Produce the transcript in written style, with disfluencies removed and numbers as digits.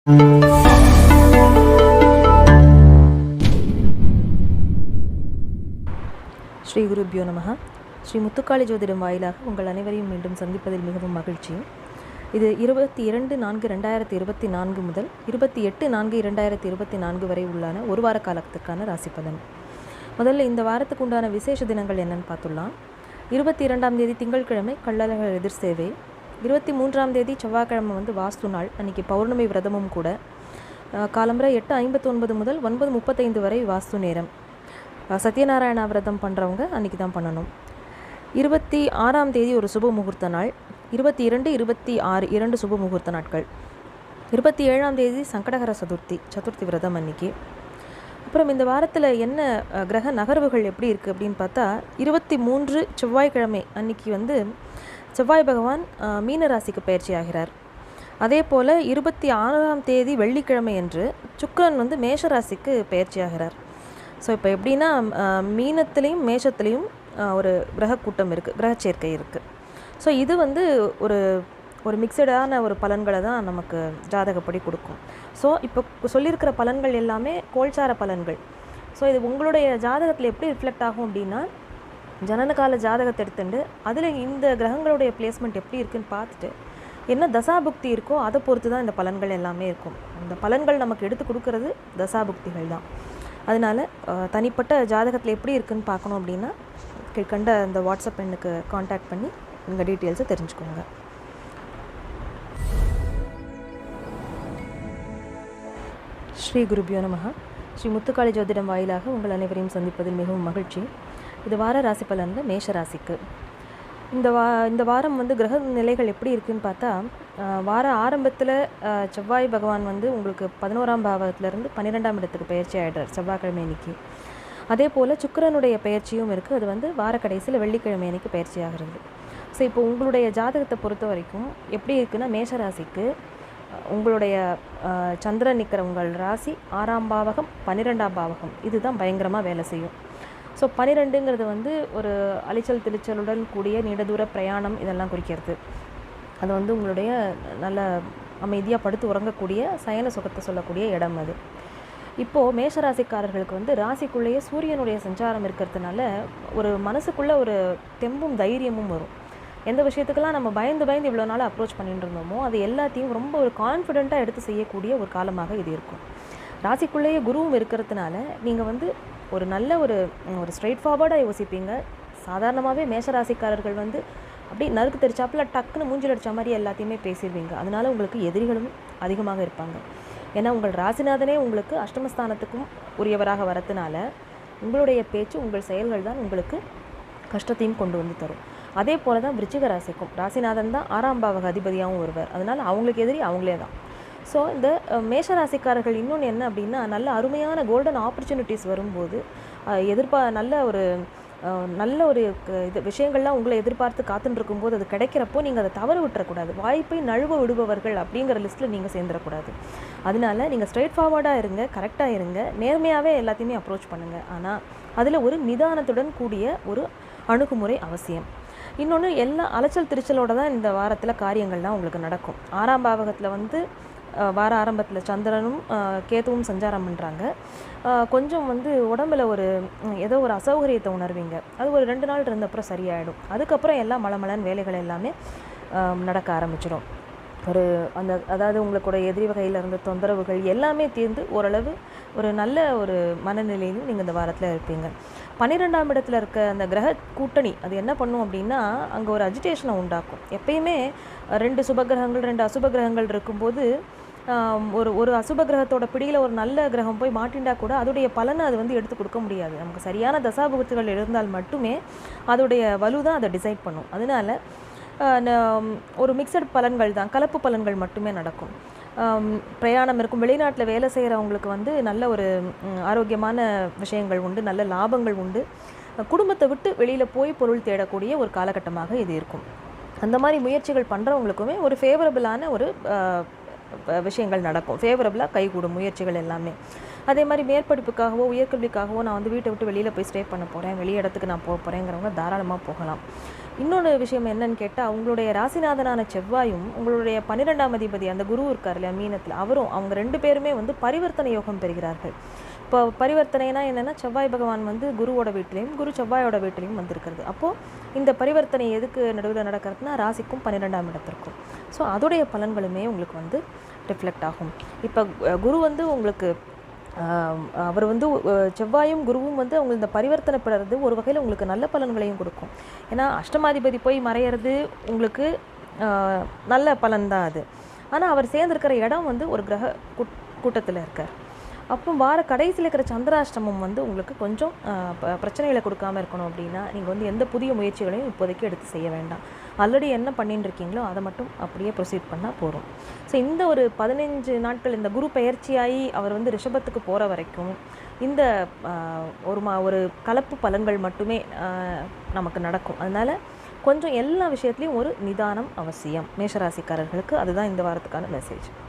ஸ்ரீ குருபியோ நமஹ. ஸ்ரீ முத்துக்காளி ஜோதிடம் வாயிலாக உங்கள் அனைவரையும் மீண்டும் சந்திப்பதில் மிகவும் மகிழ்ச்சி. இது 22/4/2024 முதல் 28/4/2024 வரை உள்ளான ஒரு வார காலத்துக்கான ராசி பலன். முதல்ல இந்த வாரத்துக்கு உண்டான விசேஷ தினங்கள் என்னன்னு பார்த்துடலாம். 22ஆம் தேதி திங்கட்கிழமை கள்ளழகர் எதிர் சேவை. 23ஆம் தேதி செவ்வாய்க்கிழமை வாஸ்து நாள், அன்றைக்கி பௌர்ணமி விரதமும் கூட. காலம்பரை 8:59 முதல் 9:35 வரை வாஸ்து நேரம். சத்யநாராயணா விரதம் பண்ணுறவங்க அன்றைக்கி தான் பண்ணணும். 26ஆம் தேதி ஒரு சுப முகூர்த்த நாள். 22, 26 2 சுப முகூர்த்த நாட்கள். 27ஆம் தேதி சங்கடகர சதுர்த்தி விரதம் அன்றைக்கி. அப்புறம் இந்த வாரத்தில் என்ன கிரக நகர்வுகள் எப்படி இருக்குது அப்படின்னு பார்த்தா, 23 செவ்வாய்க்கிழமை அன்றைக்கி செவ்வாய் பகவான் மீன ராசிக்கு பயிற்சி ஆகிறார். அதே போல் 26ஆம் தேதி வெள்ளிக்கிழமை அன்று சுக்கிரன் மேஷ ராசிக்கு பயிற்சி ஆகிறார். ஸோ இப்போ எப்படின்னா, மீனத்துலேயும் மேஷத்துலேயும் ஒரு கிரக கூட்டம் இருக்குது, கிரக சேர்க்கை இருக்குது. ஸோ இது ஒரு ஒரு மிக்சடான ஒரு பலன்களை தான் நமக்கு ஜாதகப்படி கொடுக்கும். ஸோ இப்போ சொல்லியிருக்கிற பலன்கள் எல்லாமே கோல்சார பலன்கள். ஸோ இது உங்களுடைய ஜாதகத்தில் எப்படி ரிஃப்ளெக்ட் ஆகும் அப்படின்னா, ஜனனகால ஜாதகத்தை எடுத்துட்டு அதில் இந்த கிரகங்களுடைய பிளேஸ்மெண்ட் எப்படி இருக்குன்னு பார்த்துட்டு என்ன தசாபுக்தி இருக்கோ அதை பொறுத்து தான் இந்த பலன்கள் எல்லாமே இருக்கும். இந்த பலன்கள் நமக்கு எடுத்து கொடுக்கறது தசாபுக்திகள் தான். அதனால் தனிப்பட்ட ஜாதகத்தில் எப்படி இருக்குன்னு பார்க்கணும் அப்படின்னா, கண்ட அந்த வாட்ஸ்அப் எண்ணுக்கு காண்டாக்ட் பண்ணி உங்கள் டீட்டெயில்ஸை தெரிஞ்சுக்கோங்க. ஸ்ரீ குருபியோ நமஹ. ஸ்ரீ முத்துக்காளி ஜோதிடம் வாயிலாக உங்கள் அனைவரையும் சந்திப்பதில் மிகவும் மகிழ்ச்சி. இது வார ராசி பலனில் மேஷ ராசிக்கு. இந்த வாரம் கிரக நிலைகள் எப்படி இருக்குதுன்னு பார்த்தா, வார ஆரம்பத்தில் செவ்வாய் பகவான் உங்களுக்கு 11ஆம் பாவத்திலேருந்து 12ஆம் இடத்துக்கு பயிற்சி ஆகிடுறார் செவ்வாய்க்கிழமை அன்னைக்கு. அதே போல் சுக்கிரனுடைய பயிற்சியும் இருக்குது. அது வார கடைசியில் வெள்ளிக்கிழமை அன்னைக்கு பயிற்சி ஆகிறது. ஸோ இப்போ உங்களுடைய ஜாதகத்தை பொறுத்த வரைக்கும் எப்படி இருக்குன்னா, மேஷ ராசிக்கு உங்களுடைய சந்திரன் நிற்கிற உங்கள் ராசி 6ஆம் பாவகம் 12ஆம் பாவகம் இதுதான் பயங்கரமாக வேலை செய்யும். ஸோ 12ங்கிறது ஒரு அலைச்சல் திருச்சலுடன் கூடிய நீண்ட தூர பிரயாணம் இதெல்லாம் குறிக்கிறது. அது உங்களுடைய நல்ல அமைதியாக படுத்து உறங்கக்கூடிய சயன சுகத்தை சொல்லக்கூடிய இடம் அது. இப்போது மேஷராசிக்காரர்களுக்கு ராசிக்குள்ளேயே சூரியனுடைய சஞ்சாரம் இருக்கிறதுனால ஒரு மனசுக்குள்ளே ஒரு தெம்பும் தைரியமும் வரும். எந்த விஷயத்துக்கெல்லாம் நம்ம பயந்து இவ்வளோ நாள் அப்ரோச் பண்ணிட்டு இருந்தோமோ அது எல்லாத்தையும் ரொம்ப ஒரு கான்ஃபிடெண்ட்டாக எடுத்து செய்யக்கூடிய ஒரு காலமாக இது இருக்கும். ராசிக்குள்ளேயே குருவும் இருக்கிறதுனால நீங்கள் ஒரு நல்ல ஒரு ஸ்ட்ரெயிட் ஃபார்வர்டாக யோசிப்பீங்க. சாதாரணமாகவே மேஷராசிக்காரர்கள் அப்படி நறுக்கு தெரிச்சாப்பில் டக்குன்னு மூஞ்சில் அடித்த மாதிரி எல்லாத்தையுமே பேசிடுவீங்க. அதனால் உங்களுக்கு எதிரிகளும் அதிகமாக இருப்பாங்க. ஏன்னா உங்கள் ராசிநாதனே உங்களுக்கு அஷ்டமஸ்தானத்துக்கும் உரியவராக வரதுனால உங்களுடைய பேச்சு, உங்கள் செயல்கள் தான் உங்களுக்கு கஷ்டத்தையும் கொண்டு தரும். அதே போல் தான் விருச்சிக ராசிக்கும் ராசிநாதன் தான் 6ஆம் பாவக அதிபதியாகவும் வருவார். அதனால் அவங்களுக்கு எதிரி அவங்களே தான். ஸோ இந்த மேஷராசிக்காரர்கள் இன்னொன்று என்ன அப்படின்னா, நல்ல அருமையான கோல்டன் ஆப்பர்ச்சுனிட்டிஸ் வரும்போது நல்ல ஒரு விஷயங்கள்லாம் உங்களை எதிர்பார்த்து காத்துட்டு இருக்கும்போது அது கிடைக்கிறப்போ நீங்கள் அதை தவற விட்டுறக்கூடாது. வாய்ப்பை நழுவ விடுபவர்கள் அப்படிங்கிற லிஸ்ட்டில் நீங்கள் சேர்ந்துடக்கூடாது. அதனால நீங்கள் ஸ்ட்ரெயிட் ஃபார்வர்டாக இருங்க, கரெக்டாக இருங்க, நேர்மையாகவே எல்லாத்தையுமே அப்ரோச் பண்ணுங்கள். ஆனால் அதில் ஒரு நிதானத்துடன் கூடிய ஒரு அணுகுமுறை அவசியம். இன்னொன்று, எல்லா அலைச்சல் திருச்சலோடு தான் இந்த வாரத்தில் காரியங்கள்லாம் உங்களுக்கு நடக்கும். 6ஆம் பாவகத்தில் வார ஆரம்பத்தில் சந்திரனும் கேதுவும் சஞ்சாரம் பண்ணுறாங்க. கொஞ்சம் உடம்பில் ஏதோ ஒரு அசௌகரியத்தை உணர்வீங்க. அது ஒரு 2 நாள் இருந்தப்புறம் சரியாயிடும். அதுக்கப்புறம் எல்லாம் மலமலன் வேலைகள் எல்லாமே நடக்க ஆரம்பிச்சிடும். அதாவது உங்களுடைய எதிரி வகையில் இருந்த தொந்தரவுகள் எல்லாமே தீர்ந்து ஓரளவு ஒரு நல்ல ஒரு மனநிலையிலும் நீங்கள் இந்த வாரத்தில் இருப்பீங்க. 12ஆம் இடத்துல இருக்க அந்த கிரக கூட்டணி அது என்ன பண்ணும் அப்படின்னா, அங்கே ஒரு அஜிடேஷனை உண்டாக்கும். எப்பயுமே 2 சுபகிரகங்கள் 2 அசுப கிரகங்கள் இருக்கும்போது ஒரு அசுப கிரகத்தோட பிடியில் ஒரு நல்ல கிரகம் போய் மாட்டின்றா கூட அதோடைய பலனை அது எடுத்து கொடுக்க முடியாது. நமக்கு சரியான தசாபுகத்துகள் இருந்தால் மட்டுமே அதோடைய வலு தான் அதை டிசைட் பண்ணும். அதனால ஒரு மிக்சட் பலன்கள் தான், கலப்பு பலன்கள் மட்டுமே நடக்கும். பிரயாணம் இருக்கும், வெளிநாட்டில் வேலை செய்கிறவங்களுக்கு நல்ல ஒரு ஆரோக்கியமான விஷயங்கள் உண்டு, நல்ல லாபங்கள் உண்டு. குடும்பத்தை விட்டு வெளியில் போய் பொருள் தேடக்கூடிய ஒரு காலகட்டமாக இது இருக்கும். அந்த மாதிரி முயற்சிகள் பண்ணுறவங்களுக்குமே ஒரு ஃபேவரபிளான ஒரு விஷயங்கள் நடக்கும். ஃபேவரபிளாக கைகூடும் முயற்சிகள் எல்லாமே. அதே மாதிரி மேற்படிப்புக்காகவோ உயர்கல்விக்காகவோ நான் வீட்டை விட்டு வெளியில் போய் ஸ்டே பண்ண போகிறேன், வெளி இடத்துக்கு நான் போக போகிறேங்கிறவங்க தாராளமாக போகலாம். இன்னொரு விஷயம் என்னன்னு கேட்டால், உங்களுடைய ராசிநாதனான செவ்வாயும் உங்களுடைய 12ஆம் அதிபதி அந்த குரு இருக்கார் இல்லையா மீனத்தில், அவங்க 2 பேருமே வந்து பரிவர்த்தனை யோகம் பெறுகிறார்கள். இப்போ பரிவர்த்தனைனா என்னென்னா, செவ்வாய் பகவான் வந்து குருவோட வீட்டிலையும் குரு செவ்வாயோட வீட்டிலையும் வந்திருக்கிறது. அப்போது இந்த பரிவர்த்தனை எதுக்கு நடுவில் நடக்கிறதுனா ராசிக்கும் 12ஆம் இடத்திற்கும். ஸோ அதோடைய பலன்களுமே உங்களுக்கு வந்து ரிஃப்ளெக்ட் ஆகும். இப்போ குரு வந்து உங்களுக்கு அவர் வந்து செவ்வாயும் குருவும் வந்து அவங்க இந்த பரிவர்த்தனை பெறுறது ஒரு வகையில் உங்களுக்கு நல்ல பலன்களையும் கொடுக்கும். ஏன்னா அஷ்டமாதிபதி போய் மறையிறது உங்களுக்கு நல்ல பலன் தான் அது. ஆனால் அவர் சேர்ந்துருக்கிற இடம் வந்து ஒரு கிரக கூட்டத்தில் இருக்கார். அப்போ வார கடைசியில் இருக்கிற சந்திராஷ்டமம் வந்து உங்களுக்கு கொஞ்சம் பிரச்சனைகளை கொடுக்காமல் இருக்கணும் அப்படின்னா, நீங்கள் வந்து எந்த புதிய முயற்சிகளையும் இப்போதைக்கு எடுத்து செய்ய வேண்டாம். ஆல்ரெடி என்ன பண்ணிட்டு இருக்கீங்களோ அதை மட்டும் அப்படியே ப்ரொசீட் பண்ணால் போதும். ஸோ இந்த ஒரு 15 நாட்கள் இந்த குரு பெயர்ச்சியாகி அவர் வந்து ரிஷபத்துக்கு போகிற வரைக்கும் இந்த ஒரு கலப்பு பலன்கள் மட்டுமே நமக்கு நடக்கும். அதனால் கொஞ்சம் எல்லா விஷயத்துலையும் ஒரு நிதானம் அவசியம். மேஷராசிக்காரர்களுக்கு அதுதான் இந்த வாரத்துக்கான மெசேஜ்.